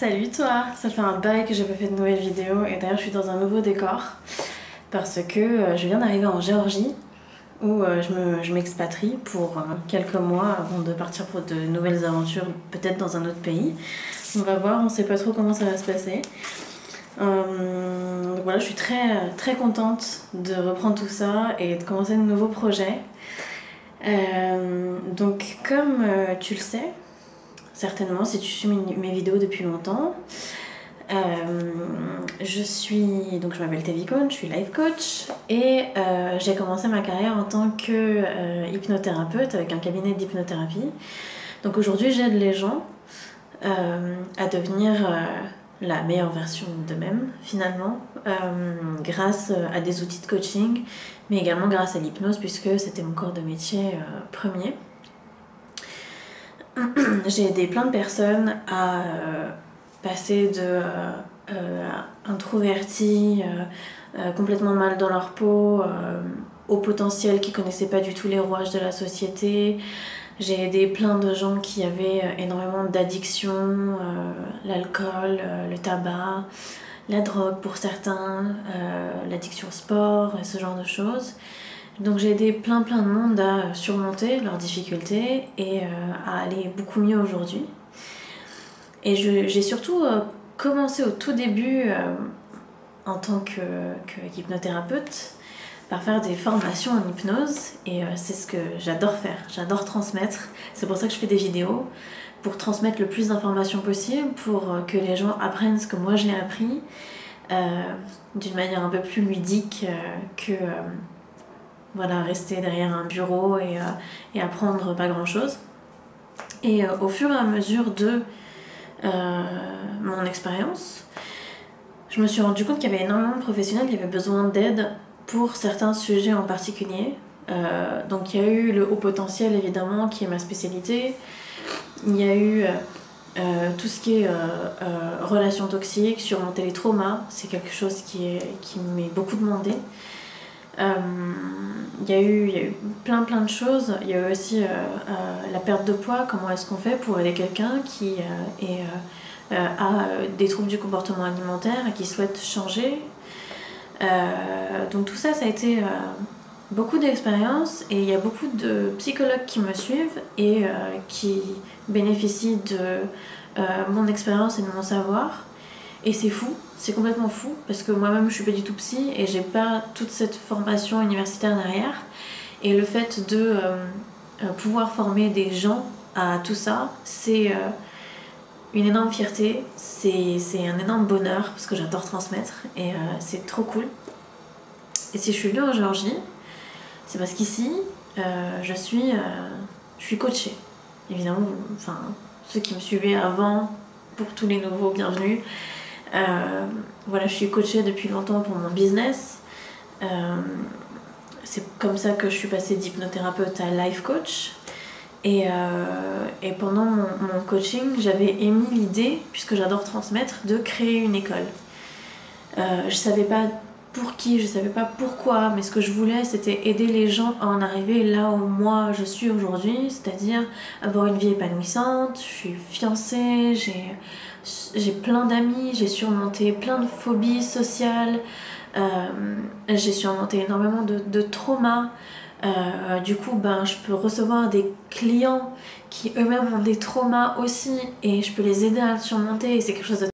Salut toi, ça fait un bail que j'ai pas fait de nouvelles vidéos et d'ailleurs je suis dans un nouveau décor parce que je viens d'arriver en Géorgie où je m'expatrie pour quelques mois avant de partir pour de nouvelles aventures, peut-être dans un autre pays. On va voir, on sait pas trop comment ça va se passer. Donc voilà, je suis très contente de reprendre tout ça et de commencer de nouveaux projets. Donc comme tu le sais, certainement si tu suis mes vidéos depuis longtemps, je m'appelle Tevi Cohn, je suis life coach et j'ai commencé ma carrière en tant que hypnothérapeute avec un cabinet d'hypnothérapie. Donc aujourd'hui j'aide les gens à devenir la meilleure version d'eux-mêmes finalement, grâce à des outils de coaching, mais également grâce à l'hypnose puisque c'était mon corps de métier premier. J'ai aidé plein de personnes à passer de introvertis, complètement mal dans leur peau, au potentiel qui connaissaient pas du tout les rouages de la société. J'ai aidé plein de gens qui avaient énormément d'addictions, l'alcool, le tabac, la drogue pour certains, l'addiction au sport et ce genre de choses. Donc j'ai aidé plein de monde à surmonter leurs difficultés et à aller beaucoup mieux aujourd'hui. Et j'ai surtout commencé au tout début en tant qu'hypnothérapeute par faire des formations en hypnose et c'est ce que j'adore faire, j'adore transmettre. C'est pour ça que je fais des vidéos, pour transmettre le plus d'informations possible, pour que les gens apprennent ce que moi j'ai appris d'une manière un peu plus ludique que voilà, rester derrière un bureau et apprendre pas grand chose. Et au fur et à mesure de mon expérience, je me suis rendu compte qu'il y avait énormément de professionnels qui avaient besoin d'aide pour certains sujets en particulier. Donc il y a eu le haut potentiel évidemment qui est ma spécialité. Il y a eu tout ce qui est relations toxiques, surmonter les traumas, c'est quelque chose qui m'est beaucoup demandé. Il y a eu plein de choses. Il y a eu aussi la perte de poids, comment est-ce qu'on fait pour aider quelqu'un qui a des troubles du comportement alimentaire et qui souhaite changer. Donc tout ça, ça a été beaucoup d'expérience et il y a beaucoup de psychologues qui me suivent et qui bénéficient de mon expérience et de mon savoir. Et c'est fou, c'est complètement fou parce que moi-même je suis pas du tout psy et j'ai pas toute cette formation universitaire derrière. Et le fait de pouvoir former des gens à tout ça, c'est une énorme fierté, c'est un énorme bonheur parce que j'adore transmettre et c'est trop cool. Et si je suis venue en Géorgie, c'est parce qu'ici je suis coachée. Évidemment, enfin, ceux qui me suivaient avant, pour tous les nouveaux, bienvenue. Voilà, je suis coachée depuis longtemps pour mon business. C'est comme ça que je suis passée d'hypnothérapeute à life coach. Et pendant mon coaching, j'avais émis l'idée, puisque j'adore transmettre, de créer une école. Je savais pas pour qui, je savais pas pourquoi, mais ce que je voulais, c'était aider les gens à en arriver là où moi je suis aujourd'hui, c'est-à-dire avoir une vie épanouissante. Je suis fiancée, j'ai plein d'amis, j'ai surmonté plein de phobies sociales, j'ai surmonté énormément de traumas. Du coup, je peux recevoir des clients qui eux-mêmes ont des traumas aussi et je peux les aider à le surmonter et c'est quelque chose de